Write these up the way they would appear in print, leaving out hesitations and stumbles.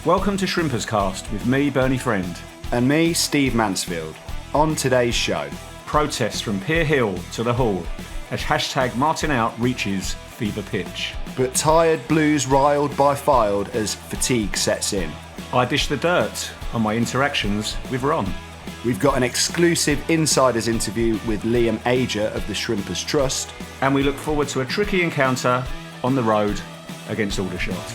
Welcome to Shrimperscast with me, Bernie Friend. And me, Steve Mansfield. On today's show, protests from Pier Hill to the Hall as hashtag Martin Out reaches fever pitch. But tired blues riled by Fylde as fatigue sets in. I dish the dirt on my interactions with Ron. We've got an exclusive insiders interview with Liam Ager of the Shrimpers Trust. And we look forward to a tricky encounter on the road against Aldershot.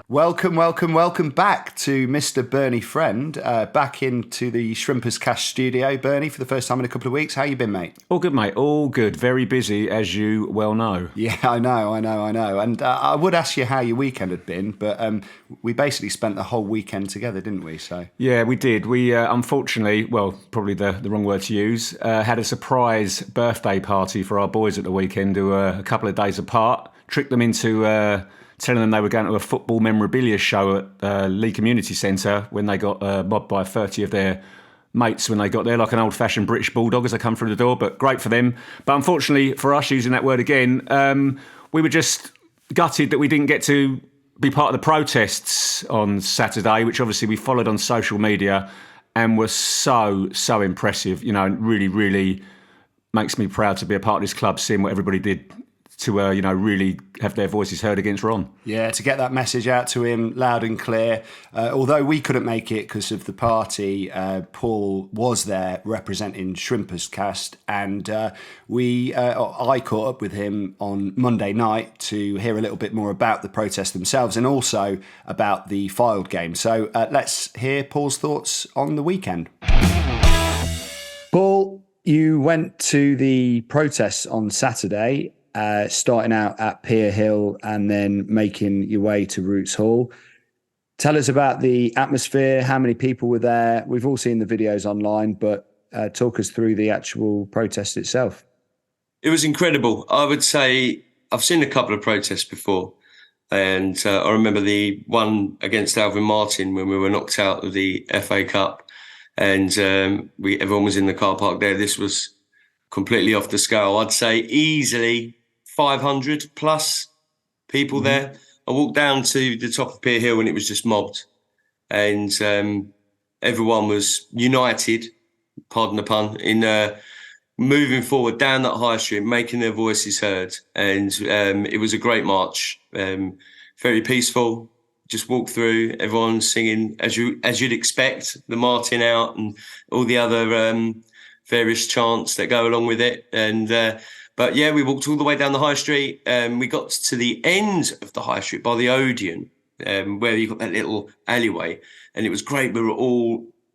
Welcome back to Mr. Bernie Friend, back into the Shrimperscast studio. Bernie, for the first time in a couple of weeks. How you been, mate? All good, mate. All good. Very busy, as you well know. Yeah, I know. And I would ask you how your weekend had been, but we basically spent the whole weekend together, didn't we? So yeah, we did. We unfortunately, well, probably the wrong word to use, had a surprise birthday party for our boys at the weekend who were a couple of days apart. Tricked them into telling them they were going to a football memorabilia show at Lee Community Centre when they got mobbed by 30 of their mates when they got there, like an old-fashioned British bulldog as they come through the door, but great for them. But unfortunately for us, using that word again, we were just gutted that we didn't get to be part of the protests on Saturday, which obviously we followed on social media and were so impressive. You know, really, really makes me proud to be a part of this club, seeing what everybody did to really have their voices heard against Ron. Yeah, to get that message out to him loud and clear. Although we couldn't make it because of the party, Paul was there representing Shrimperscast, and I caught up with him on Monday night to hear a little bit more about the protests themselves and also about the Fylde game. So let's hear Paul's thoughts on the weekend. Paul, you went to the protests on Saturday. Starting out at Pier Hill and then making your way to Roots Hall. Tell us about the atmosphere, how many people were there. We've all seen the videos online, but talk us through the actual protest itself. It was incredible. I would say I've seen a couple of protests before, and I remember the one against Alvin Martin when we were knocked out of the FA Cup, and everyone was in the car park there. This was completely off the scale. I'd say easily 500 plus people there. I walked down to the top of Pier Hill and it was just mobbed. And everyone was united, pardon the pun, in moving forward down that high street, making their voices heard. And it was a great march, very peaceful. Just walked through, everyone singing as you'd expect, the Martin Out and all the other various chants that go along with it. And but yeah, we walked all the way down the high street. We got to the end of the high street by the Odeon, where you got that little alleyway, and it was great.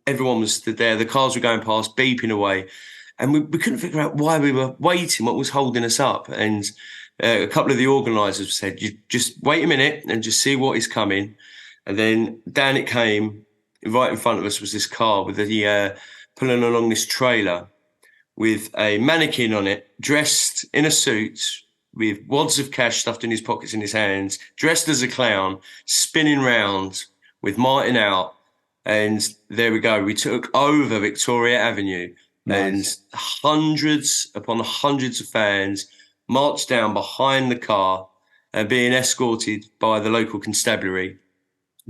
Everyone was stood there. The cars were going past, beeping away, and we couldn't figure out why we were waiting, what was holding us up. And a couple of the organisers said, "You just wait a minute and just see what is coming." And then down it came. Right in front of us was this car with the pulling along this trailer with a mannequin on it, dressed in a suit with wads of cash stuffed in his pockets in his hands, dressed as a clown, spinning round with Martin Out. And there we go. We took over Victoria Avenue. Nice. And hundreds upon hundreds of fans marched down behind the car and being escorted by the local constabulary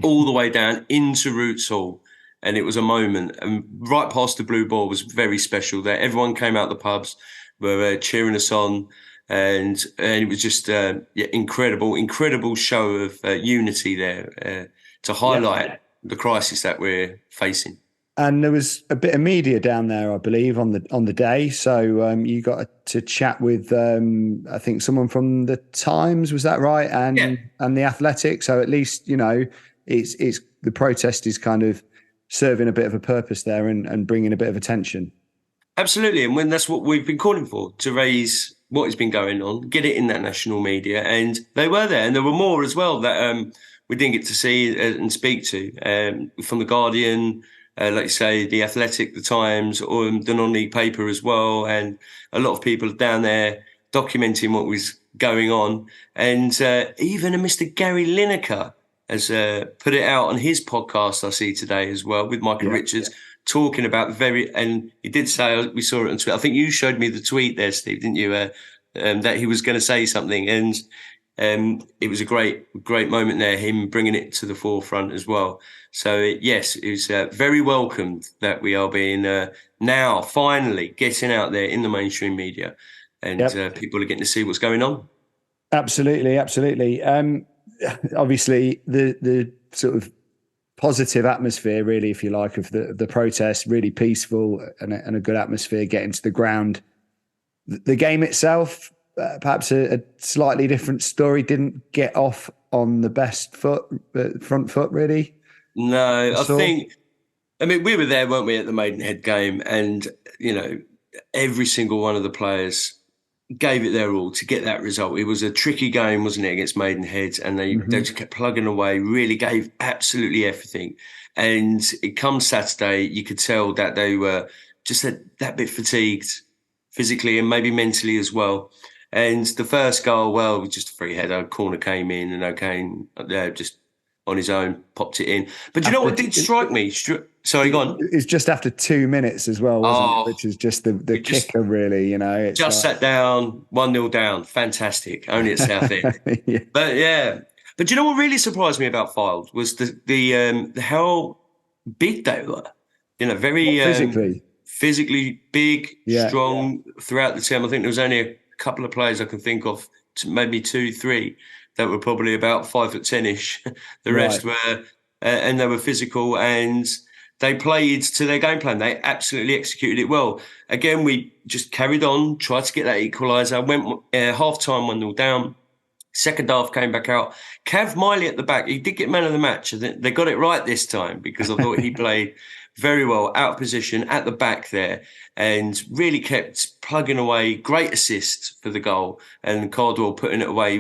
all the way down into Roots Hall. And it was a moment, and right past the blue ball was very special there. Everyone came out the pubs, were cheering us on, and it was just incredible show of unity there to highlight the crisis that we're facing. And there was a bit of media down there, I believe, on the day. So you got to chat with, I think, someone from the Times. Was that right? And the Athletic. So at least it's the protest is kind of serving a bit of a purpose there and bringing a bit of attention. Absolutely. And when that's what we've been calling for, to raise what has been going on, get it in that national media. And they were there. And there were more as well that we didn't get to see and speak to. From the Guardian, like you say, the Athletic, the Times, or the non-league paper as well, and a lot of people down there documenting what was going on. And even a Mr. Gary Lineker has put it out on his podcast I see today as well with Michael Richards, talking about and he did say, we saw it on Twitter, I think you showed me the tweet there, Steve, didn't you, that he was going to say something. And it was a great moment there, him bringing it to the forefront as well. So yes, it was very welcomed that we are being now finally getting out there in the mainstream media, and people are getting to see what's going on. Absolutely. Obviously, the sort of positive atmosphere, really, if you like, of the protest, really peaceful and a good atmosphere getting to the ground. The game itself, perhaps a slightly different story, didn't get off on the best front foot, really. No, I mean, we were there, weren't we, at the Maidenhead game, and, every single one of the players gave it their all to get that result. It was a tricky game, wasn't it, against Maidenhead, and they just kept plugging away, really gave absolutely everything. And it comes Saturday, you could tell that they were just that bit fatigued physically and maybe mentally as well. And the first goal, well, just a free header, corner came in, and O'Kane just on his own popped it in. But you know what did strike me? Sorry, go on. It's just after 2 minutes as well, wasn't it? Which is just the kicker, really. It's just sat down, 1-0 down. Fantastic. Only at Southend. But you know what really surprised me about Fylde was the how big they were. Very physically big, strong throughout the team. I think there was only a couple of players I can think of, maybe 2-3, that were probably about 5'10"-ish. The rest were, and they were physical, and they played to their game plan. They absolutely executed it well. Again, we just carried on, tried to get that equaliser. Went half-time 1-0 down. Second half came back out. Cav Miley at the back, he did get man of the match. They got it right this time, because I thought he played very well, out of position at the back there, and really kept plugging away. Great assist for the goal, and Cardwell putting it away.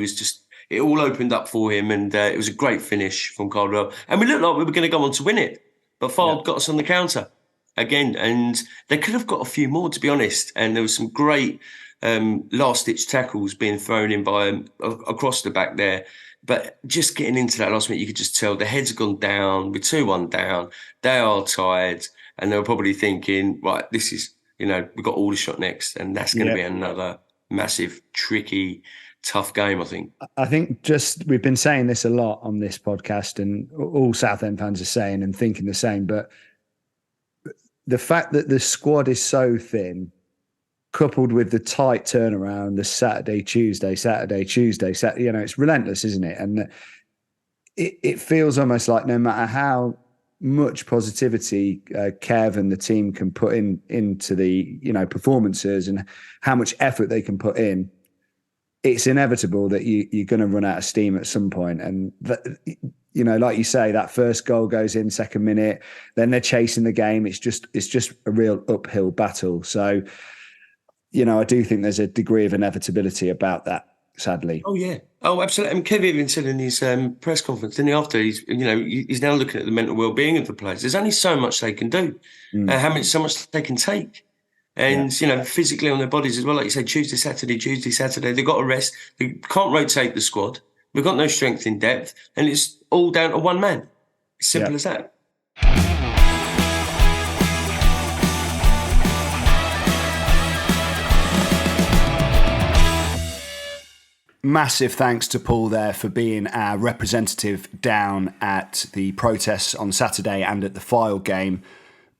It all opened up for him, and it was a great finish from Cardwell. And we looked like we were going to go on to win it, but Fylde got us on the counter again, and they could have got a few more, to be honest. And there was some great last-ditch tackles being thrown in by across the back there. But just getting into that last minute, you could just tell the heads have gone down. We're 2-1 down. They are tired, and they were probably thinking, right, this is, we've got Aldershot next, and that's going to be another massive, tricky, tough game, I think. I think we've been saying this a lot on this podcast, and all Southend fans are saying and thinking the same, but the fact that the squad is so thin, coupled with the tight turnaround, the Saturday, Tuesday, it's relentless, isn't it? And it feels almost like no matter how much positivity Kev and the team can put into the performances and how much effort they can put in, it's inevitable that you're going to run out of steam at some point. And like you say, that first goal goes in second minute, then they're chasing the game. It's just a real uphill battle. So, I do think there's a degree of inevitability about that, sadly. Oh yeah, absolutely. And Kev even said in his press conference, didn't he, after he's now looking at the mental well-being of the players. There's only so much they can do, so much they can take. And, physically on their bodies as well. Like you say, Tuesday, Saturday, they've got to rest. They can't rotate the squad. We've got no strength in depth. And it's all down to one man. Simple as that. Massive thanks to Paul there for being our representative down at the protests on Saturday and at the Fylde game.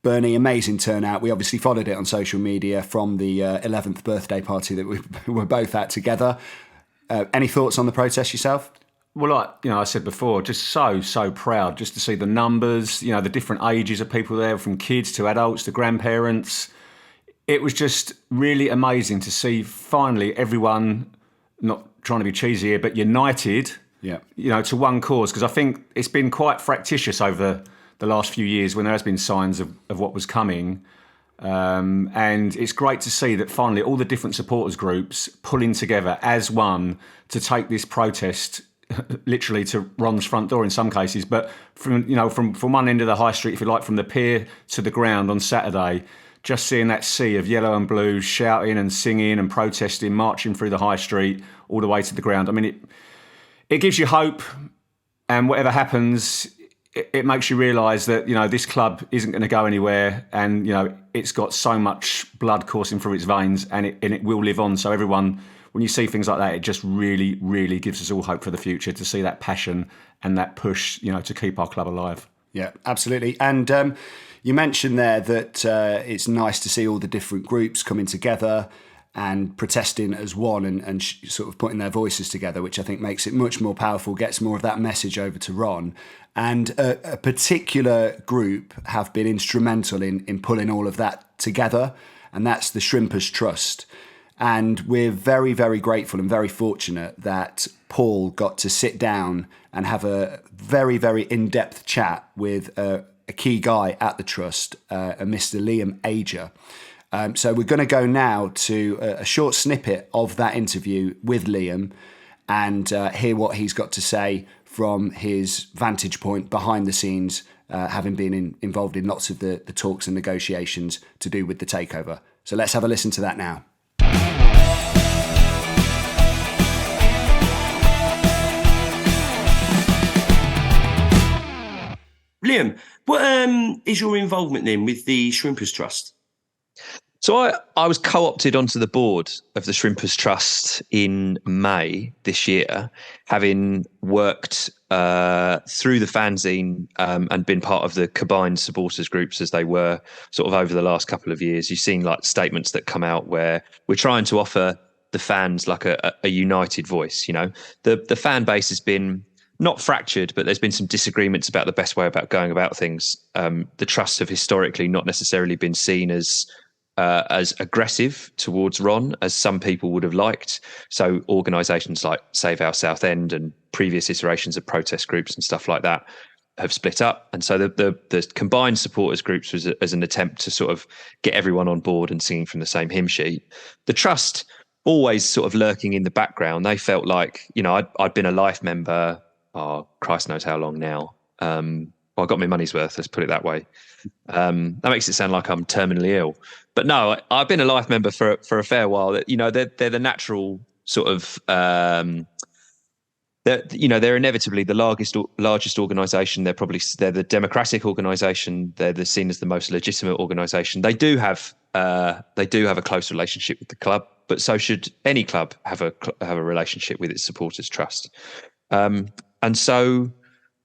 Bernie, amazing turnout. We obviously followed it on social media from the 11th birthday party that we were both at together. Any thoughts on the protest yourself? Well, I said before, just so proud just to see the numbers, the different ages of people there, from kids to adults to grandparents. It was just really amazing to see finally everyone, not trying to be cheesy here, but united, to one cause. Because I think it's been quite fractious over the last few years when there has been signs of what was coming. And it's great to see that finally all the different supporters groups pulling together as one to take this protest literally to Ron's front door in some cases. But from one end of the high street, if you like, from the pier to the ground on Saturday, just seeing that sea of yellow and blue shouting and singing and protesting, marching through the high street all the way to the ground. I mean, it gives you hope, and whatever happens, it makes you realise that, this club isn't going to go anywhere, and, it's got so much blood coursing through its veins, and it will live on. So everyone, when you see things like that, it just really, really gives us all hope for the future, to see that passion and that push, to keep our club alive. Yeah, absolutely. And you mentioned there that it's nice to see all the different groups coming together and protesting as one, and sort of putting their voices together, which I think makes it much more powerful, gets more of that message over to Ron. And a particular group have been instrumental in pulling all of that together, and that's the Shrimpers Trust. And we're very, very grateful and very fortunate that Paul got to sit down and have a very, very in-depth chat with a key guy at the Trust, a Mr. Liam Ager. So we're going to go now to a short snippet of that interview with Liam and hear what he's got to say from his vantage point behind the scenes, having been involved in lots of the talks and negotiations to do with the takeover. So let's have a listen to that now. Liam, what is your involvement then with the Shrimpers Trust? So I was co-opted onto the board of the Shrimpers Trust in May this year, having worked through the fanzine and been part of the combined supporters groups as they were sort of over the last couple of years. You've seen like statements that come out where we're trying to offer the fans like a united voice. The fan base has been not fractured, but there's been some disagreements about the best way about going about things. The trusts have historically not necessarily been seen as aggressive towards Ron as some people would have liked. So organisations like Save Our Southend and previous iterations of protest groups and stuff like that have split up. And so the combined supporters groups was as an attempt to sort of get everyone on board and singing from the same hymn sheet. The Trust always sort of lurking in the background. They felt like, I'd been a life member, Christ knows how long now. I got my money's worth, let's put it that way. That makes it sound like I'm terminally ill. But no, I've been a life member for a fair while. They're the natural sort of, they're inevitably the largest organisation. They're the democratic organisation. They're seen as the most legitimate organisation. They do have a close relationship with the club, but so should any club have a relationship with its supporters trust. And so,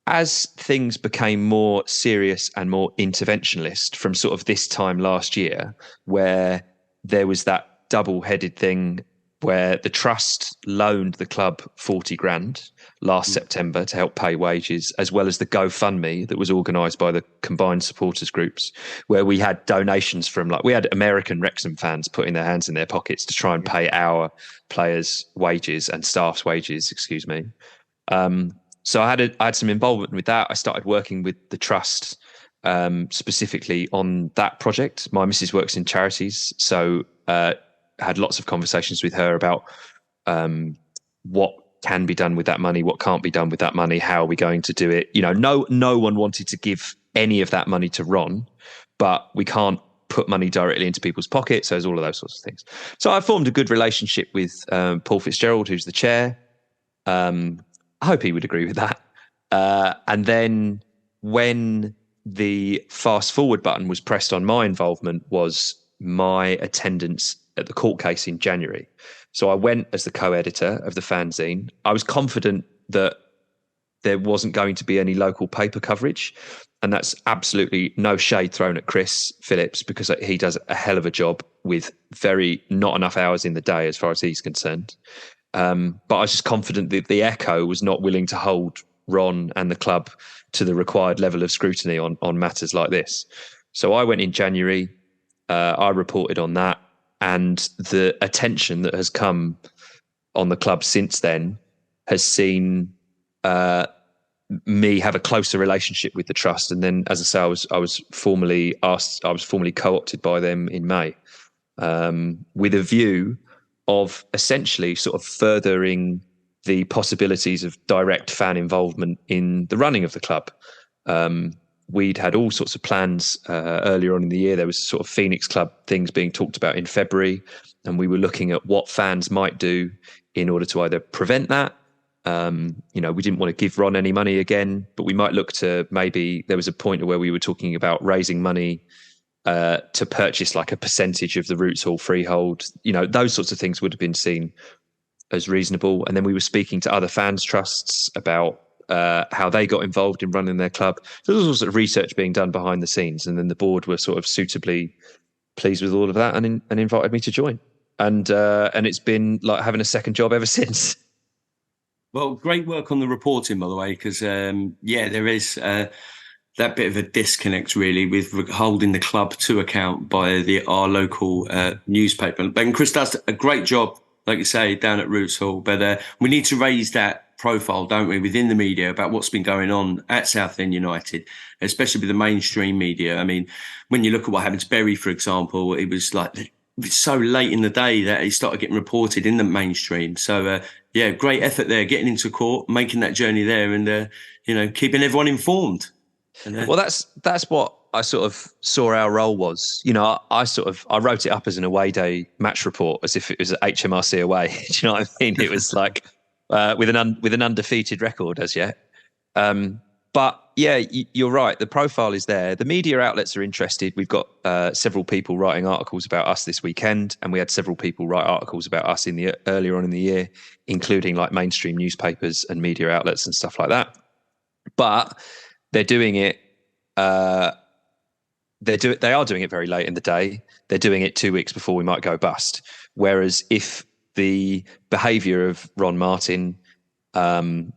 as things became more serious and more interventionist from sort of this time last year, where there was that double-headed thing where the trust loaned the club 40 grand last September to help pay wages, as well as the GoFundMe that was organised by the combined supporters groups, where we had donations from, we had American Wrexham fans putting their hands in their pockets to try and pay our players' wages and staff's wages, So I had some involvement with that. I started working with the trust specifically on that project. My missus works in charities, so had lots of conversations with her about what can be done with that money, what can't be done with that money, how are we going to do it. No one wanted to give any of that money to Ron, but we can't put money directly into people's pockets. So there's all of those sorts of things. So I formed a good relationship with Paul Fitzgerald, who's the chair. I hope he would agree with that. And then when the fast forward button was pressed on my involvement was my attendance at the court case in January. So I went as the co-editor of the fanzine. I was confident that there wasn't going to be any local paper coverage. And that's absolutely no shade thrown at Chris Phillips, because he does a hell of a job with not enough hours in the day as far as he's concerned. But I was just confident that the Echo was not willing to hold Ron and the club to the required level of scrutiny on matters like this. So I went in January, I reported on that, and the attention that has come on the club since then has seen me have a closer relationship with the trust. And then, as I say, I was formally co-opted by them in May, with a view of essentially sort of furthering the possibilities of direct fan involvement in the running of the club. We'd had all sorts of plans earlier on in the year. There was sort of Phoenix Club things being talked about in February, and we were looking at what fans might do in order to either prevent that. We didn't want to give Ron any money again, but we might look to, maybe there was a point where we were talking about raising money to purchase like a percentage of the Roots Hall freehold. Those sorts of things would have been seen as reasonable. And then we were speaking to other fans trusts about how they got involved in running their club. So there was all sort of research being done behind the scenes, and then the board were sort of suitably pleased with all of that and invited me to join. And it's been like having a second job ever since. Well, great work on the reporting, by the way, because there is that bit of a disconnect really with holding the club to account by our local newspaper. And Chris does a great job, like you say, down at Roots Hall. But we need to raise that profile, don't we, within the media about what's been going on at Southend United, especially with the mainstream media. I mean, when you look at what happened to Bury, for example, it was so late in the day that it started getting reported in the mainstream. So, great effort there, getting into court, making that journey there and, keeping everyone informed. Well, that's what I sort of saw our role was. I wrote it up as an away day match report, as if it was at HMRC away. Do you know what I mean? It was like with an undefeated record as yet. But yeah, you're right. The profile is there. The media outlets are interested. We've got several people writing articles about us this weekend, and we had several people write articles about us earlier on in the year, including like mainstream newspapers and media outlets and stuff like that. But they're doing it. They are doing it very late in the day. They're doing it 2 weeks before we might go bust. Whereas if the behaviour of Ron Martin and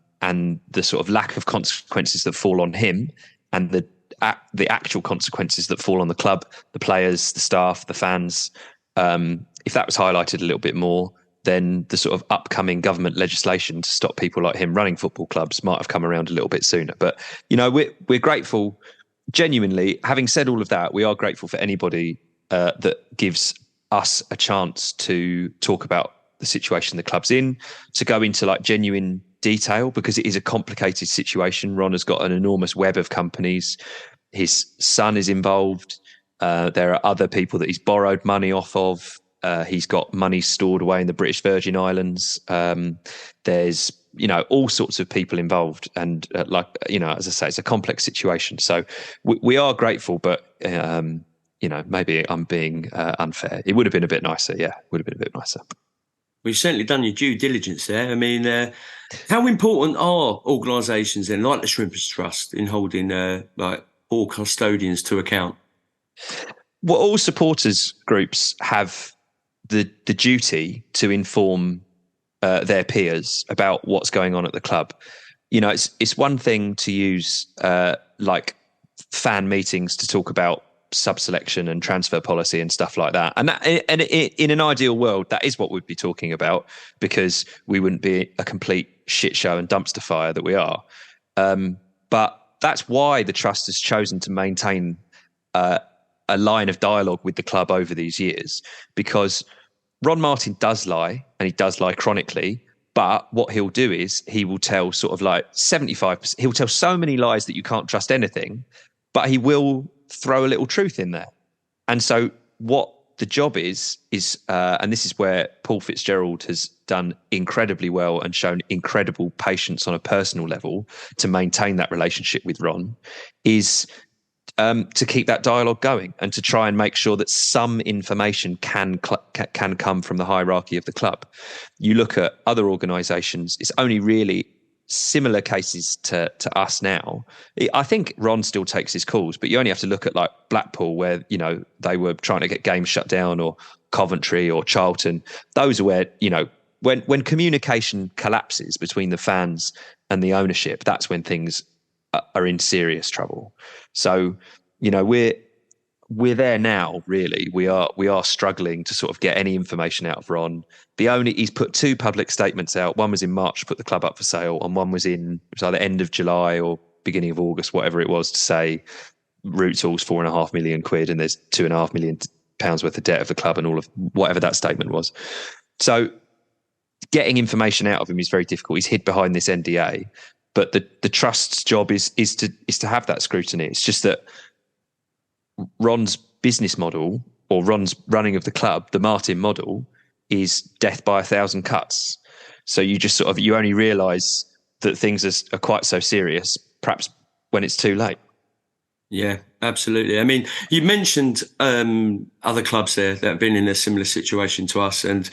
the sort of lack of consequences that fall on him, and the actual consequences that fall on the club, the players, the staff, the fans, if that was highlighted a little bit more, then the sort of upcoming government legislation to stop people like him running football clubs might have come around a little bit sooner. But, we're grateful, genuinely. Having said all of that, we are grateful for anybody that gives us a chance to talk about the situation the club's in, to go into like genuine detail, because it is a complicated situation. Ron has got an enormous web of companies. His son is involved. There are other people that he's borrowed money off of. He's got money stored away in the British Virgin Islands. There's, all sorts of people involved. And as I say, it's a complex situation. So we are grateful, but, maybe I'm being unfair. It would have been a bit nicer. Yeah, would have been a bit nicer. Well, you've certainly done your due diligence there. I mean, how important are organisations then, like the Shrimpers Trust, in holding all custodians to account? Well, all supporters groups have the duty to inform their peers about what's going on at the club. It's one thing to use like fan meetings to talk about sub-selection and transfer policy and stuff like that. And in an ideal world, that is what we'd be talking about, because we wouldn't be a complete shit show and dumpster fire that we are. But that's why the trust has chosen to maintain a line of dialogue with the club over these years, because Ron Martin does lie, and he does lie chronically. But what he'll do is he will tell sort of like 75%. He'll tell so many lies that you can't trust anything, but he will throw a little truth in there. And so what the job is, and this is where Paul Fitzgerald has done incredibly well and shown incredible patience on a personal level to maintain that relationship with Ron, is to keep that dialogue going and to try and make sure that some information can come from the hierarchy of the club. You look at other organisations, it's only really similar cases to us now. I think Ron still takes his calls, but you only have to look at like Blackpool, where, they were trying to get games shut down, or Coventry or Charlton. Those are where, when communication collapses between the fans and the ownership, that's when things are in serious trouble. So, we're there now, really. We are struggling to sort of get any information out of Ron. He's put 2 public statements out. One was in March to put the club up for sale, and one was either end of July or beginning of August, whatever it was, to say Roots Hall's £4.5 million, and there's £2.5 million worth of debt of the club, and all of whatever that statement was. So getting information out of him is very difficult. He's hid behind this NDA, but the trust's job is to have that scrutiny. It's just that Ron's business model, or Ron's running of the club, the Martin model, is death by 1,000 cuts. So you just you only realise that things are quite so serious, perhaps when it's too late. Yeah, absolutely. I mean, you mentioned other clubs there that have been in a similar situation to us, and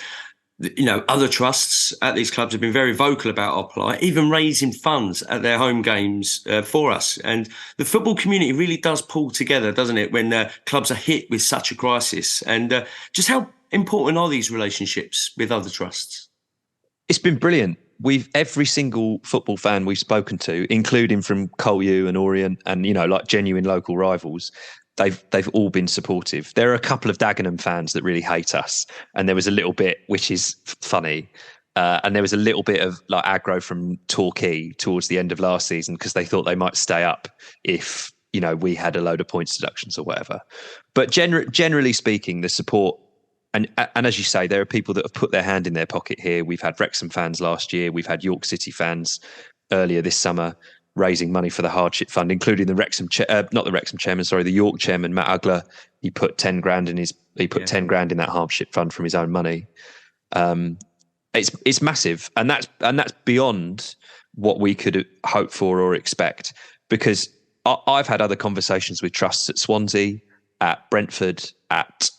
other trusts at these clubs have been very vocal about our plight, even raising funds at their home games for us. And the football community really does pull together, doesn't it, when clubs are hit with such a crisis? And just how important are these relationships with other trusts? It's been brilliant. Every single football fan we've spoken to, including from Colu and Orient and, like genuine local rivals, they've all been supportive. There are a couple of Dagenham fans that really hate us, and there was a little bit, which is funny, and there was a little bit of like aggro from Torquay towards the end of last season because they thought they might stay up if we had a load of points deductions or whatever. But generally speaking, the support, and as you say, there are people that have put their hand in their pocket here. We've had Wrexham fans last year. We've had York City fans earlier this summer raising money for the hardship fund, including the York chairman, Matt Ugler. He put 10 grand in $10 grand in that hardship fund from his own money. It's massive, and that's beyond what we could hope for or expect, because I've had other conversations with trusts at Swansea, at Brentford, at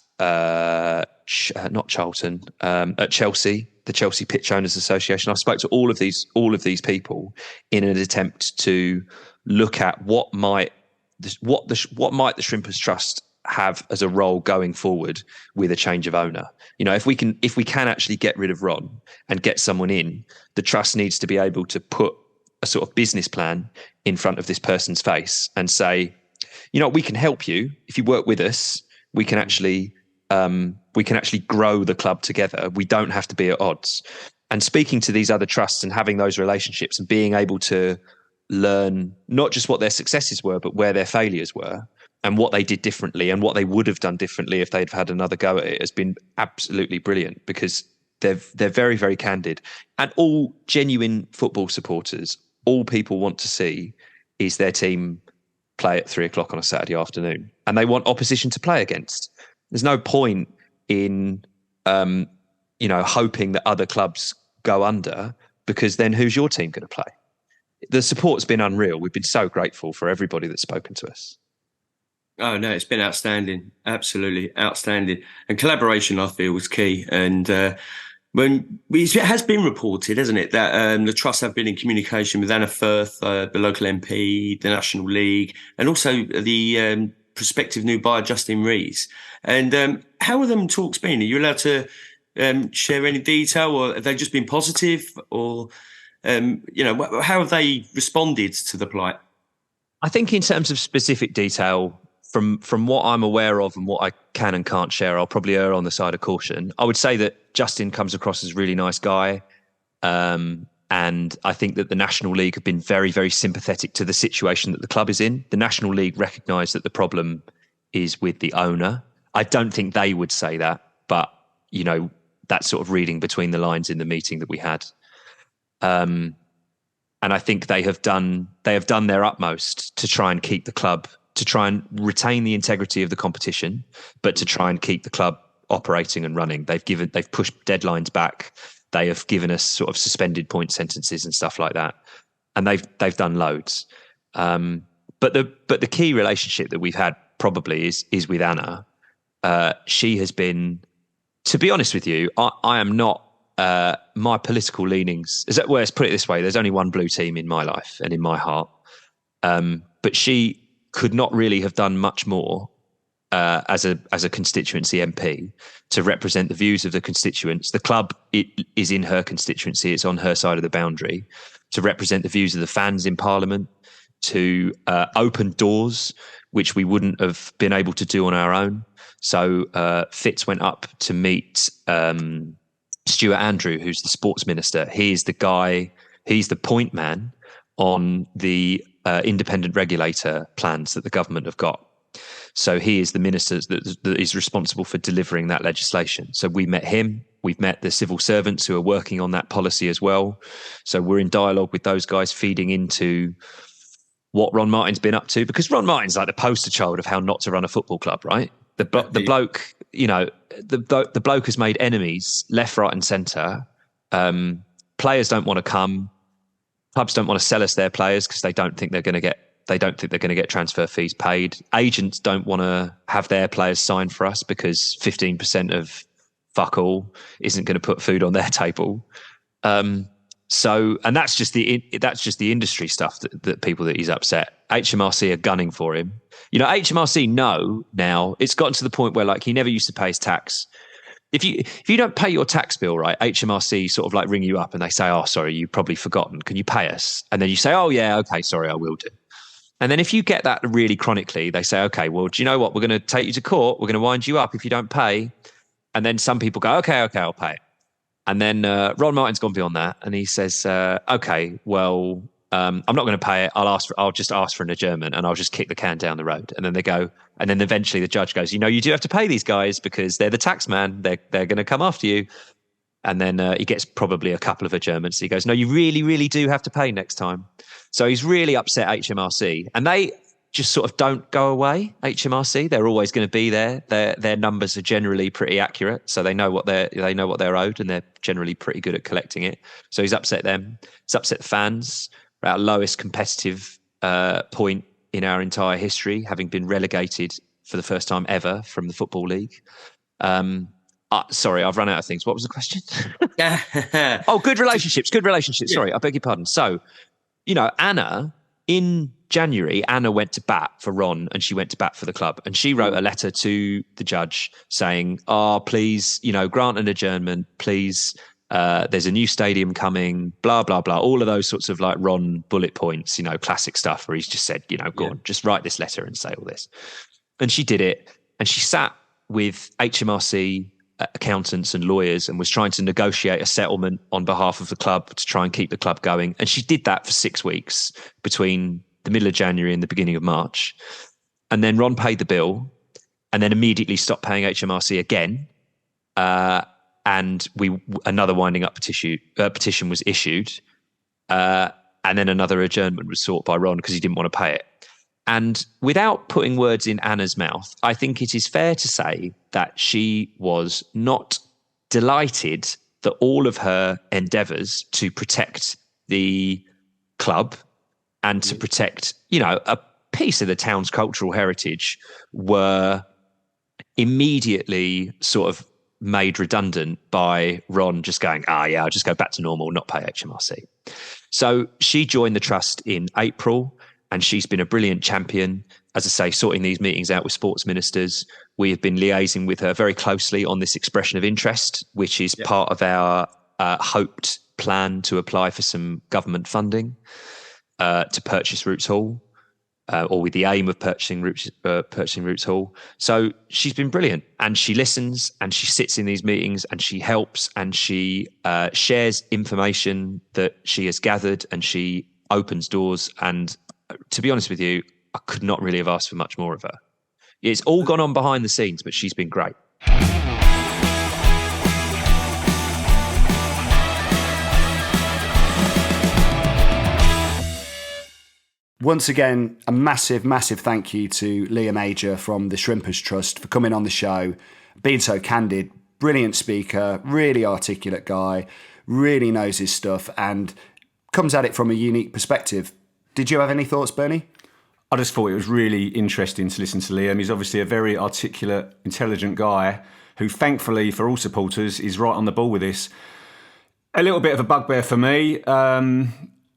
not Charlton, at Chelsea, the Chelsea Pitch Owners Association. I've spoke to all of these people in an attempt to look at what might the Shrimpers Trust have as a role going forward with a change of owner. If we can actually get rid of Ron and get someone in, the trust needs to be able to put a sort of business plan in front of this person's face and say, we can help you if you work with us. We can actually grow the club together. We don't have to be at odds. And speaking to these other trusts and having those relationships and being able to learn not just what their successes were, but where their failures were and what they did differently and what they would have done differently if they'd had another go at it, has been absolutely brilliant, because they're very, very candid. And all genuine football supporters, all people want to see is their team play at 3:00 on a Saturday afternoon, and they want opposition to play against. There's no point in, hoping that other clubs go under, because then who's your team going to play? The support's been unreal. We've been so grateful for everybody that's spoken to us. Oh, no, it's been outstanding. Absolutely outstanding. And collaboration, I feel, was key. And it has been reported, hasn't it, that the trusts have been in communication with Anna Firth, the local MP, the National League, and also the prospective new buyer, Justin Rees. And how have them talks been? Are you allowed to share any detail, or have they just been positive, or how have they responded to the plight? I think in terms of specific detail, from what I'm aware of and what I can and can't share, I'll probably err on the side of caution. I would say that Justin comes across as a really nice guy. And I think that the National League have been very, very sympathetic to the situation that the club is in. The National League recognise that the problem is with the owner. I don't think they would say that, but, that's sort of reading between the lines in the meeting that we had. And I think they have done their utmost to try and keep the club, to try and retain the integrity of the competition, but to try and keep the club operating and running. They've pushed deadlines back. They have given us sort of suspended point sentences and stuff like that, and they've done loads. But the key relationship that we've had probably is with Anna. She has been, to be honest with you, I am not. My political leanings, let's put it this way: there's only one blue team in my life and in my heart. But she could not really have done much more as a constituency MP to represent the views of the constituents. The club is in her constituency; it's on her side of the boundary. To represent the views of the fans in Parliament, to open doors which we wouldn't have been able to do on our own. So Fitz went up to meet Stuart Andrew, who's the sports minister. He's the guy, he's the point man on the independent regulator plans that the government have got. So he is the minister that is responsible for delivering that legislation. So we met him. We've met the civil servants who are working on that policy as well. So we're in dialogue with those guys, feeding into what Ron Martin's been up to, because Ron Martin's like the poster child of how not to run a football club, right? The bloke, the bloke has made enemies left, right, and centre. Players don't want to come. Clubs don't want to sell us their players because they don't think they're going to get transfer fees paid. Agents don't want to have their players signed for us because 15% of fuck all isn't going to put food on their table. So, and that's just the industry stuff that people that he's upset. HMRC are gunning for him. HMRC know now. It's gotten to the point where, like, he never used to pay his tax. If you don't pay your tax bill, right, HMRC sort of like ring you up and they say, "Oh, sorry, you've probably forgotten. Can you pay us?" And then you say, "Oh, yeah, okay, sorry, I will do." And then if you get that really chronically, they say, "Okay, well, do you know what? We're going to take you to court. We're going to wind you up if you don't pay." And then some people go, "Okay, I'll pay it." And then Ron Martin's gone beyond that, and he says, "Okay, well, I'm not going to pay it. I'll just ask for an adjournment, and I'll just kick the can down the road." And then they go, and then eventually the judge goes, "You do have to pay these guys because they're the tax man. They're going to come after you." And then he gets probably a couple of adjournments. He goes, "No, you really, really do have to pay next time." So he's really upset HMRC, and they just sort of don't go away. HMRC, they're always going to be there. Their numbers are generally pretty accurate, so they know what they're owed, and they're generally pretty good at collecting it. So he's upset them. He's upset the fans. We're at our lowest competitive point in our entire history, having been relegated for the first time ever from the Football League. Sorry, I've run out of things. What was the question? Oh, good relationships. Yeah. Sorry, I beg your pardon. So, Anna, in January, Anna went to bat for Ron and she went to bat for the club. And she wrote a letter to the judge saying, "Oh, please, grant an adjournment, please. There's a new stadium coming, blah, blah, blah." All of those sorts of like Ron bullet points, go on, just write this letter and say all this. And she did it. And she sat with HMRC accountants and lawyers and was trying to negotiate a settlement on behalf of the club to try and keep the club going. And she did that for 6 weeks between the middle of January and the beginning of March. And then Ron paid the bill and then immediately stopped paying HMRC again. And another winding up petition was issued. And then another adjournment was sought by Ron because he didn't want to pay it. And without putting words in Anna's mouth, I think it is fair to say that she was not delighted that all of her endeavours to protect the club and to protect, a piece of the town's cultural heritage were immediately sort of made redundant by Ron just going, I'll just go back to normal, not pay HMRC. So she joined the trust in April. And she's been a brilliant champion, as I say, sorting these meetings out with sports ministers. We have been liaising with her very closely on this expression of interest, which is part of our hoped plan to apply for some government funding to purchase Roots Hall, or with the aim of purchasing Roots Hall. So she's been brilliant, and she listens, and she sits in these meetings, and she helps, and she shares information that she has gathered, and she opens doors. And to be honest with you, I could not really have asked for much more of her. It's all gone on behind the scenes, but she's been great. Once again, a massive, massive thank you to Liam Ager from the Shrimpers Trust for coming on the show, being so candid, brilliant speaker, really articulate guy, really knows his stuff and comes at it from a unique perspective. Did you have any thoughts, Bernie? I just thought it was really interesting to listen to Liam. He's obviously a very articulate, intelligent guy who, thankfully for all supporters, is right on the ball with this. A little bit of a bugbear for me,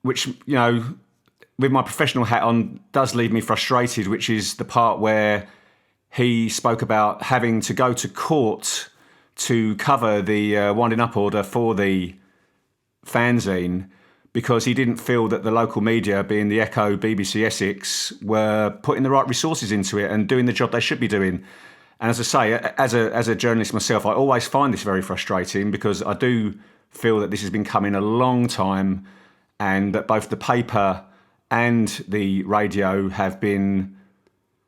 which, with my professional hat on, does leave me frustrated, which is the part where he spoke about having to go to court to cover the winding up order for the fanzine, because he didn't feel that the local media, being the Echo, BBC Essex, were putting the right resources into it and doing the job they should be doing. And as I say, as a journalist myself, I always find this very frustrating because I do feel that this has been coming a long time and that both the paper and the radio have been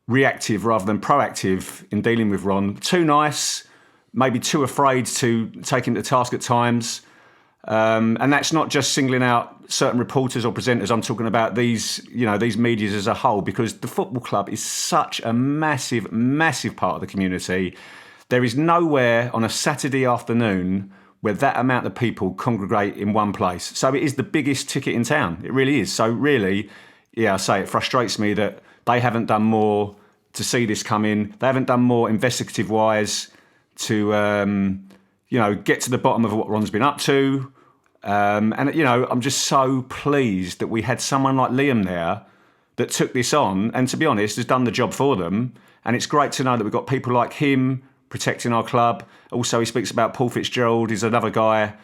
reactive rather than proactive in dealing with Ron. Too nice, maybe too afraid to take him to task at times. And that's not just singling out certain reporters or presenters. I'm talking about these medias as a whole, because the football club is such a massive, massive part of the community. There is nowhere on a Saturday afternoon where that amount of people congregate in one place. So it is the biggest ticket in town. It really is. So really, I say it frustrates me that they haven't done more to see this come in. They haven't done more investigative-wise to, get to the bottom of what Ron's been up to. I'm just so pleased that we had someone like Liam there that took this on and, to be honest, has done the job for them. And it's great to know that we've got people like him protecting our club. Also, he speaks about Paul Fitzgerald. He's another guy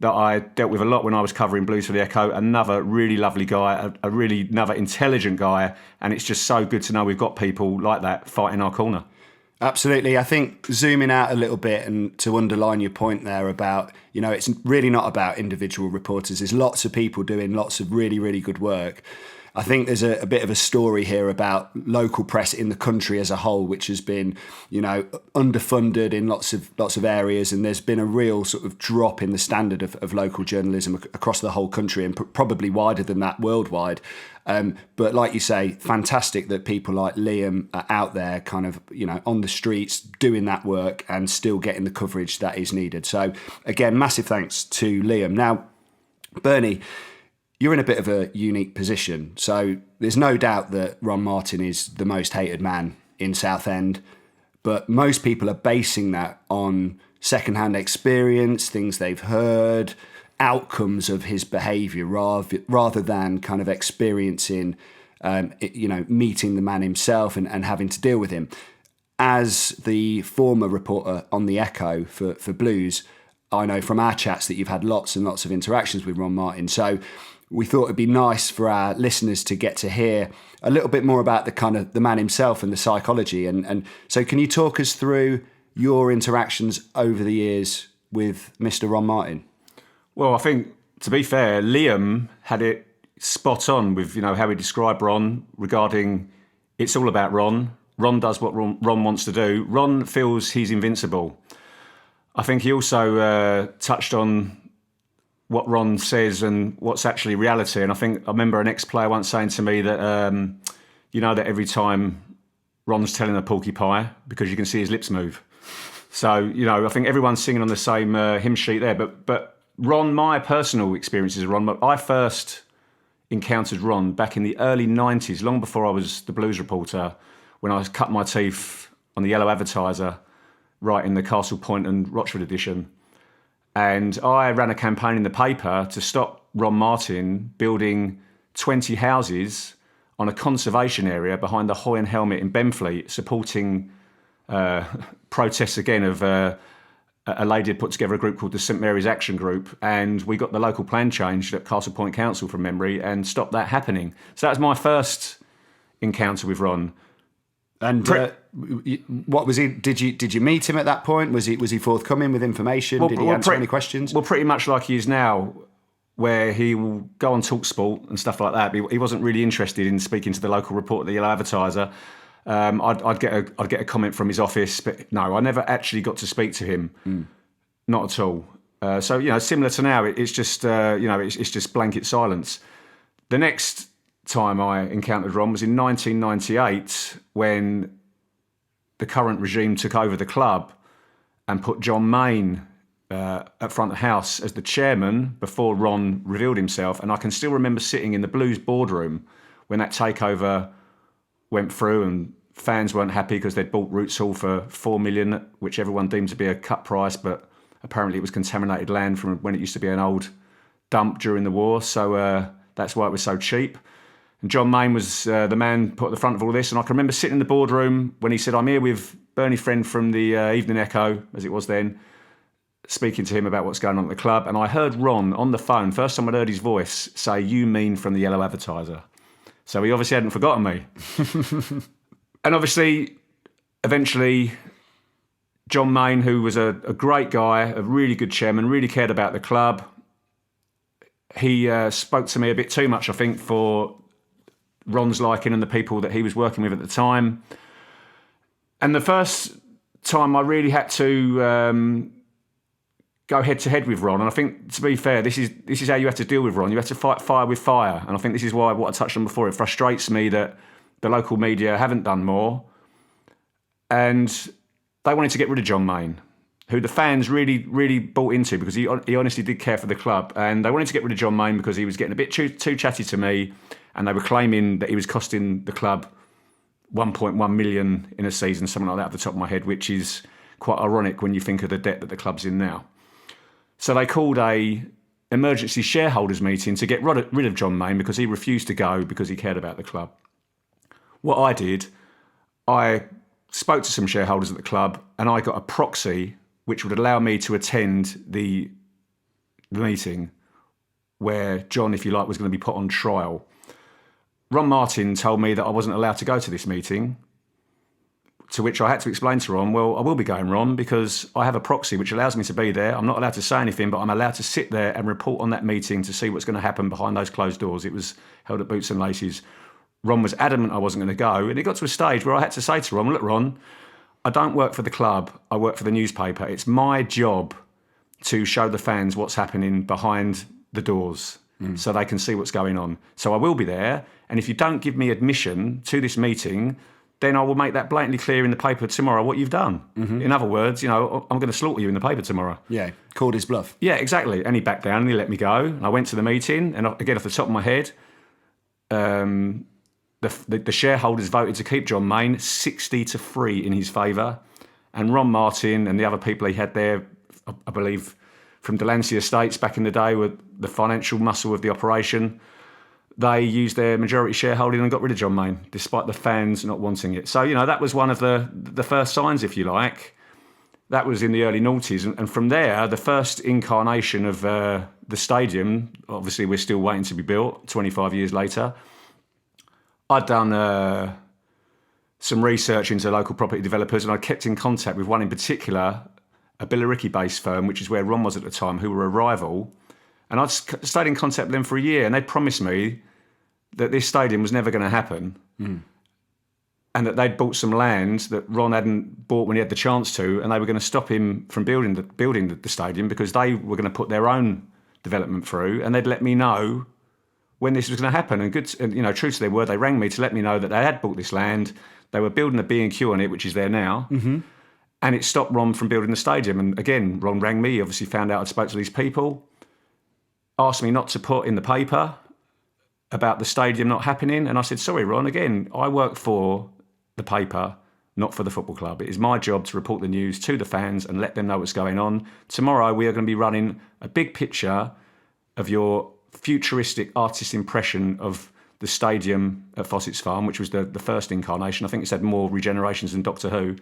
that I dealt with a lot when I was covering Blues for the Echo. Another really lovely guy, another intelligent guy. And it's just so good to know we've got people like that fighting our corner. Absolutely. I think zooming out a little bit and to underline your point there about, it's really not about individual reporters. There's lots of people doing lots of really, really good work. I think there's a bit of a story here about local press in the country as a whole, which has been, underfunded in lots of areas, and there's been a real sort of drop in the standard of local journalism across the whole country, and probably wider than that worldwide. But like you say, fantastic that people like Liam are out there kind of, on the streets doing that work and still getting the coverage that is needed. So again, massive thanks to Liam. Now, Bernie, you're in a bit of a unique position. So there's no doubt that Ron Martin is the most hated man in Southend, but most people are basing that on secondhand experience, things they've heard, outcomes of his behaviour, rather than kind of experiencing, meeting the man himself and having to deal with him. As the former reporter on the Echo for Blues, I know from our chats that you've had lots and lots of interactions with Ron Martin. So we thought it'd be nice for our listeners to get to hear a little bit more about the kind of the man himself and the psychology. And so can you talk us through your interactions over the years with Mr. Ron Martin? Well, I think, to be fair, Liam had it spot on with, how he described Ron regarding it's all about Ron. Ron does what Ron wants to do. Ron feels he's invincible. I think he also touched on what Ron says and what's actually reality. And I remember an ex-player once saying to me that, that every time Ron's telling a porcupine, because you can see his lips move. So, I think everyone's singing on the same hymn sheet there. But Ron, my personal experiences of Ron, I first encountered Ron back in the early 90s, long before I was the Blues reporter, when I cut my teeth on the Yellow Advertiser, writing the Castle Point and Rochford edition. And I ran a campaign in the paper to stop Ron Martin building 20 houses on a conservation area behind the Hoy and Helmet in Benfleet, supporting protests again of a lady had put together a group called the St Mary's Action Group, and we got the local plan changed at Castle Point Council from memory and stopped that happening. So that was my first encounter with Ron. And what was he? Did you meet him at that point? Was he forthcoming with information? Did he answer any questions? Well, pretty much like he is now, where he will go on TalkSport and stuff like that. But he wasn't really interested in speaking to the local reporter, the Yellow Advertiser. I'd get a comment from his office, but no, I never actually got to speak to him, not at all. So similar to now, it's just it's just blanket silence. The next time I encountered Ron was in 1998, when the current regime took over the club and put John Mayne at front of house as the chairman before Ron revealed himself. And I can still remember sitting in the Blues boardroom when that takeover went through, and fans weren't happy because they'd bought Roots Hall for $4 million, which everyone deemed to be a cut price, but apparently it was contaminated land from when it used to be an old dump during the war. So that's why it was so cheap. And John Mayne was the man put at the front of all this. And I can remember sitting in the boardroom when he said, "I'm here with Bernie Friend from the Evening Echo," as it was then, speaking to him about what's going on at the club. And I heard Ron on the phone, first time I'd heard his voice, say, "You mean from the Yellow Advertiser." So he obviously hadn't forgotten me. And obviously, eventually, John Mayne, who was a great guy, a really good chairman, really cared about the club, he spoke to me a bit too much, I think, for Ron's liking and the people that he was working with at the time. And the first time I really had to go head to head with Ron. And I think, to be fair, this is how you have to deal with Ron. You have to fight fire with fire. And I think this is why, what I touched on before, it frustrates me that the local media haven't done more. And they wanted to get rid of John Mayne, who the fans really, really bought into because he honestly did care for the club. And they wanted to get rid of John Mayne because he was getting a bit too chatty to me. And they were claiming that he was costing the club 1.1 million in a season, something like that off the top of my head, which is quite ironic when you think of the debt that the club's in now. So they called a emergency shareholders meeting to get rid of John Mayne because he refused to go because he cared about the club. What I did, I spoke to some shareholders at the club and I got a proxy which would allow me to attend the meeting where John, if you like, was going to be put on trial. Ron Martin told me that I wasn't allowed to go to this meeting, to which I had to explain to Ron, well, I will be going, Ron, because I have a proxy which allows me to be there. I'm not allowed to say anything, but I'm allowed to sit there and report on that meeting to see what's going to happen behind those closed doors. It was held at Boots and Laces. Ron was adamant I wasn't going to go, and it got to a stage where I had to say to Ron, look, Ron, I don't work for the club, I work for the newspaper. It's my job to show the fans what's happening behind the doors so they can see what's going on. So I will be there, and if you don't give me admission to this meeting, then I will make that blatantly clear in the paper tomorrow what you've done. Mm-hmm. In other words, I'm going to slaughter you in the paper tomorrow. Yeah, called his bluff. Yeah, exactly. And he backed down and he let me go. And I went to the meeting, and again, off the top of my head, the shareholders voted to keep John Mayne 60-3 in his favour. And Ron Martin and the other people he had there, I believe, from Delancey Estates back in the day, were the financial muscle of the operation. They used their majority shareholding and got rid of John Mayne, despite the fans not wanting it. So, that was one of the first signs, if you like. That was in the early noughties. And from there, the first incarnation of the stadium, obviously we're still waiting to be built 25 years later. I'd done some research into local property developers, and I kept in contact with one in particular, a Billericay-based firm, which is where Ron was at the time, who were a rival. And I'd stayed in contact with them for a year, and they promised me that this stadium was never going to happen, and that they'd bought some land that Ron hadn't bought when he had the chance to, and they were going to stop him from building the stadium because they were going to put their own development through, and they'd let me know when this was going to happen. And true to their word, they rang me to let me know that they had bought this land, they were building a B&Q on it, which is there now, and it stopped Ron from building the stadium. And again, Ron rang me, he obviously found out I'd spoke to these people, asked me not to put in the paper about the stadium not happening. And I said, sorry, Ron, again, I work for the paper, not for the football club. It is my job to report the news to the fans and let them know what's going on. Tomorrow, we are going to be running a big picture of your futuristic artist impression of the stadium at Fossett's Farm, which was the first incarnation. I think it's had more regenerations than Doctor Who.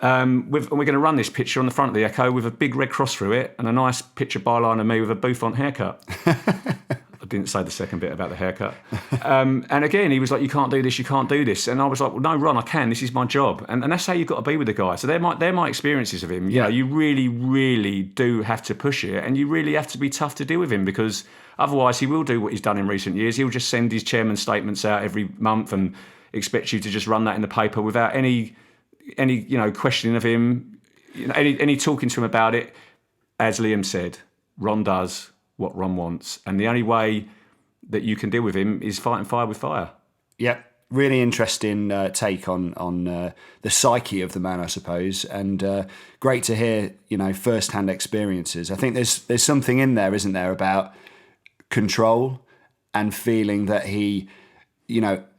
And we're going to run this picture on the front of the Echo with a big red cross through it and a nice picture byline of me with a bouffant haircut. I didn't say the second bit about the haircut. And again, he was like, you can't do this, you can't do this. And I was like, well, no, Ron, I can. This is my job. And that's how you've got to be with the guy. So they're my experiences of him. You know, you really, really do have to push it, and you really have to be tough to deal with him, because otherwise he will do what he's done in recent years. He'll just send his chairman's statements out every month and expect you to just run that in the paper without any questioning of him, any talking to him about it. As Liam said, Ron does what Ron wants, and the only way that you can deal with him is fighting fire with fire. Yeah, really interesting take on the psyche of the man, I suppose, and great to hear first-hand experiences. I think there's something in there, isn't there, about control and feeling that he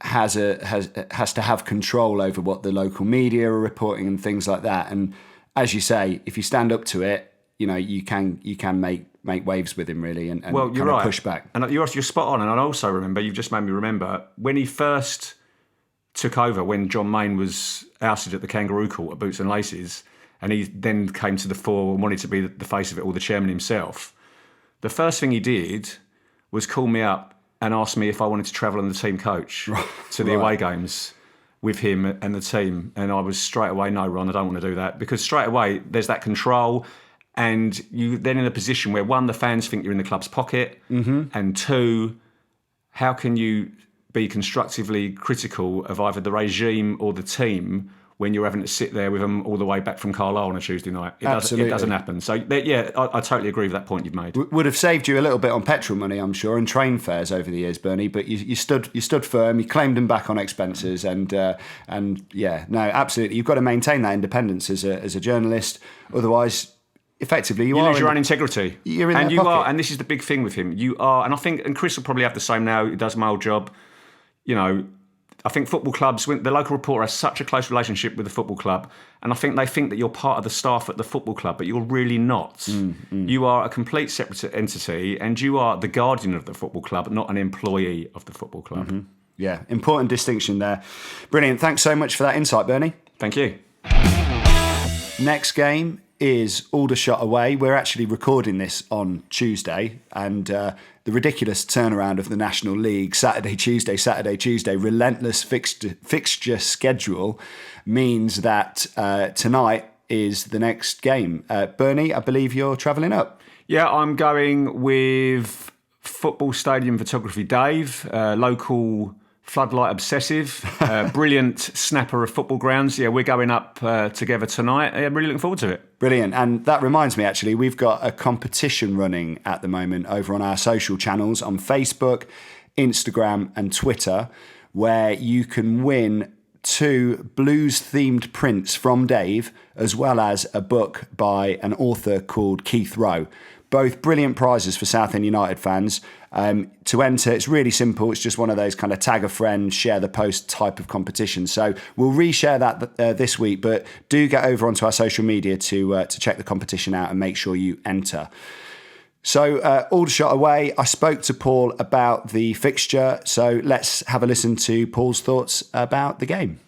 has to have control over what the local media are reporting and things like that. And as you say, if you stand up to it, you can make waves with him, really, and well, you're right. Push back. And you're spot on. And I also remember, you've just made me remember, when he first took over, when John Mayne was ousted at the Kangaroo Court at Boots and Laces, and he then came to the fore and wanted to be the face of it all, the chairman himself, the first thing he did was call me up and ask me if I wanted to travel on the team coach to the away games with him and the team. And I was straight away, no, Ron, I don't want to do that, because straight away there's that control. And you then in a position where, one, the fans think you're in the club's pocket, and two, how can you be constructively critical of either the regime or the team when you're having to sit there with them all the way back from Carlisle on a Tuesday night. It Absolutely. doesn't happen. So, yeah, I totally agree with that point you've made. Would have saved you a little bit on petrol money, I'm sure, and train fares over the years, Bernie. But you stood firm. You claimed them back on expenses, and yeah, no, absolutely. You've got to maintain that independence as a journalist. Otherwise, effectively, you lose your own integrity. You're in and their you pocket. are, and this is the big thing with him. You are, and I think, and Chris will probably have the same now. He does my old job. You know, I think football clubs, when the local reporter has such a close relationship with the football club, and I think they think that you're part of the staff at the football club, but you're really not. You are a complete separate entity, and you are the guardian of the football club, not an employee of the football club. Mm-hmm. Yeah, important distinction there. Brilliant. Thanks so much for that insight, Bernie. Thank you. Next game is Aldershot away. We're actually recording this on Tuesday, and the ridiculous turnaround of the National League, Saturday, Tuesday, relentless fixture schedule means that tonight is the next game. Bernie, I believe you're travelling up. Yeah, I'm going with Football Stadium Photography Dave, local floodlight obsessive, brilliant snapper of football grounds. Yeah, we're going up together tonight. I'm really looking forward to it. Brilliant. And that reminds me, actually, we've got a competition running at the moment over on our social channels on Facebook, Instagram and Twitter, where you can win 2 blues-themed prints from Dave, as well as a book by an author called Keith Rowe. Both brilliant prizes for Southend United fans. To enter, it's really simple. It's just one of those kind of tag a friend, share the post type of competition. So we'll reshare that this week, but do get over onto our social media to check the competition out and make sure you enter. So Aldershot away. I spoke to Paul about the fixture, so let's have a listen to Paul's thoughts about the game.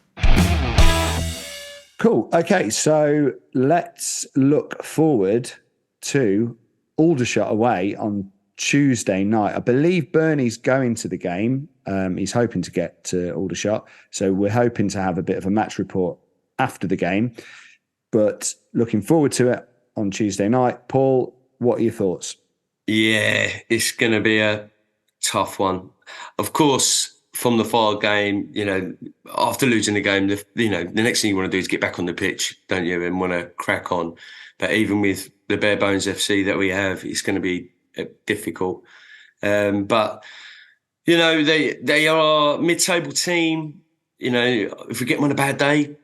Cool. Okay, so let's look forward to Aldershot away on Tuesday night. I believe Bernie's going to the game. He's hoping to get to Aldershot. So we're hoping to have a bit of a match report after the game. But looking forward to it on Tuesday night. Paul, what are your thoughts? Yeah, it's going to be a tough one. Of course, from the far game, after losing the game, the next thing you want to do is get back on the pitch, don't you, and want to crack on. But even with the bare bones FC that we have, it's going to be difficult. But they are a mid-table team. If we get them on a bad day,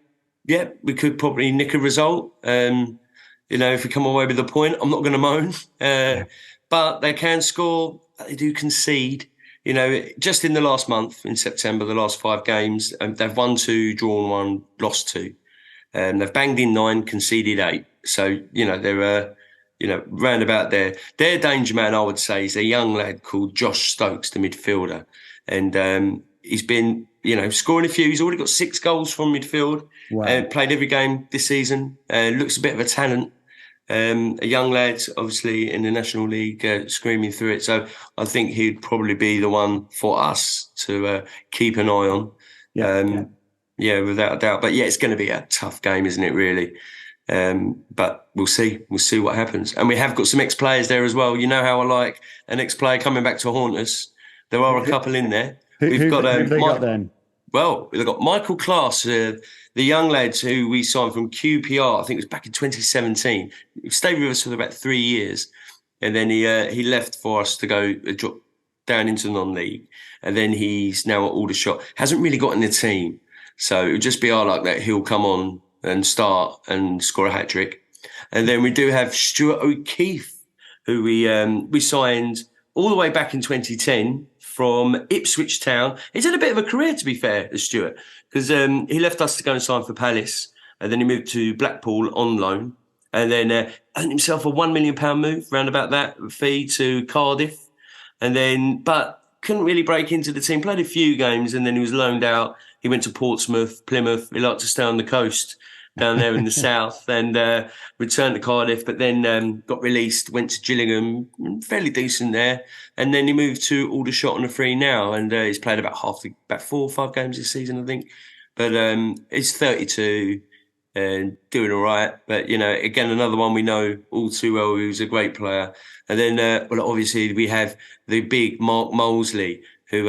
yeah, we could probably nick a result. If we come away with a point, I'm not going to moan. But they can score. They do concede. Just in the last month, in September, the last 5 games, they've won 2, drawn 1, lost 2. They've banged in 9, conceded 8. So, they're, round about there. Their danger man, I would say, is a young lad called Josh Stokes, the midfielder. And he's been, scoring a few. He's already got 6 goals from midfield. Wow. Played every game this season. Looks a bit of a talent. A young lad, obviously, in the National League, screaming through it. So I think he'd probably be the one for us to keep an eye on. Yeah, without a doubt. But yeah, it's going to be a tough game, isn't it, really? But we'll see. We'll see what happens. And we have got some ex-players there as well. You know how I like an ex-player coming back to haunt us. There are a couple in there. Who've they got then? Well, we've got Michael Class, the young lad who we signed from QPR, I think it was back in 2017. He stayed with us for about 3 years. And then he left for us to go drop down into non-league. And then he's now at Aldershot. Hasn't really got in the team. So it would just be our luck that he'll come on and start and score a hat-trick. And then we do have Stuart O'Keefe, who we signed all the way back in 2010 from Ipswich Town. He's had a bit of a career, to be fair, as Stuart, because he left us to go and sign for Palace, and then he moved to Blackpool on loan, and then earned himself a £1 million move, round about that fee, to Cardiff, and then, but couldn't really break into the team, played a few games, and then he was loaned out. He went to Portsmouth, Plymouth. He liked to stay on the coast down there in the south, and returned to Cardiff, but then got released, went to Gillingham, fairly decent there, and then he moved to Aldershot on a free now, and he's played about 4 or 5 games this season, I think. But he's 32 and doing all right. But, again, another one we know all too well, who's a great player. And then, obviously we have the big Mark Molesley, who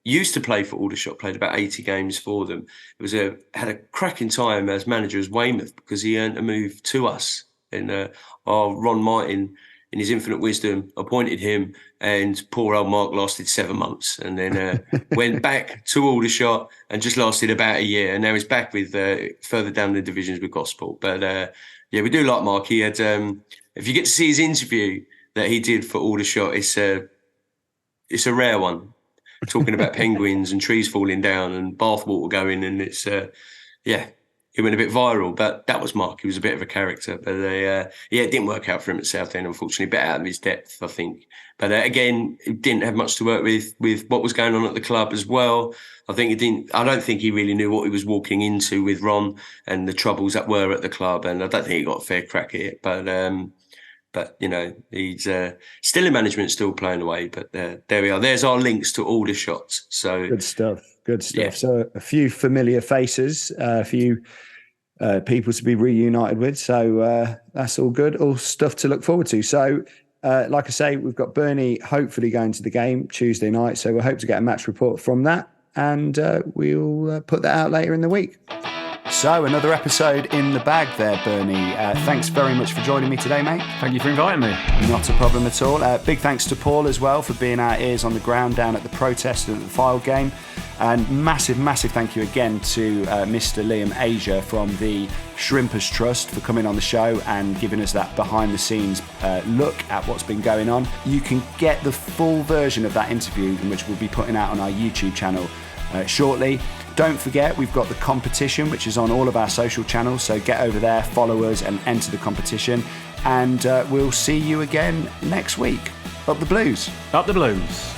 used to play for Aldershot, played about 80 games for them. Had a cracking time as manager as Weymouth because he earned a move to us. And Ron Martin, in his infinite wisdom, appointed him, and poor old Mark lasted 7 months and then went back to Aldershot and just lasted about a year. And now he's back with further down the divisions with Gosport. But yeah, we do like Mark. He had, if you get to see his interview that he did for Aldershot, it's a rare one. Talking about penguins and trees falling down and bathwater going, and it's it went a bit viral. But that was Mark. He was a bit of a character. But it didn't work out for him at Southend, unfortunately. Bit out of his depth, I think. But again, he didn't have much to work with what was going on at the club as well. I don't think he really knew what he was walking into with Ron and the troubles that were at the club, and I don't think he got a fair crack at it. But you know, he's still in management, still playing away. But there we are. There's our links to Aldershot. So good stuff. Yeah. So a few familiar faces, a few people to be reunited with. So that's all good. All stuff to look forward to. So like I say, we've got Bernie hopefully going to the game Tuesday night. So we'll hope to get a match report from that, and we'll put that out later in the week. So another episode in the bag there, Bernie. Thanks very much for joining me today, mate. Thank you for inviting me. Not a problem at all. Big thanks to Paul as well for being our ears on the ground down at the protest and at the Fylde game. And massive thank you again to Mr. Liam Ager from the Shrimpers Trust for coming on the show and giving us that behind-the-scenes look at what's been going on. You can get the full version of that interview, which we'll be putting out on our YouTube channel shortly. Don't forget, we've got the competition, which is on all of our social channels. So get over there, follow us, and enter the competition. And we'll see you again next week. Up the Blues. Up the Blues.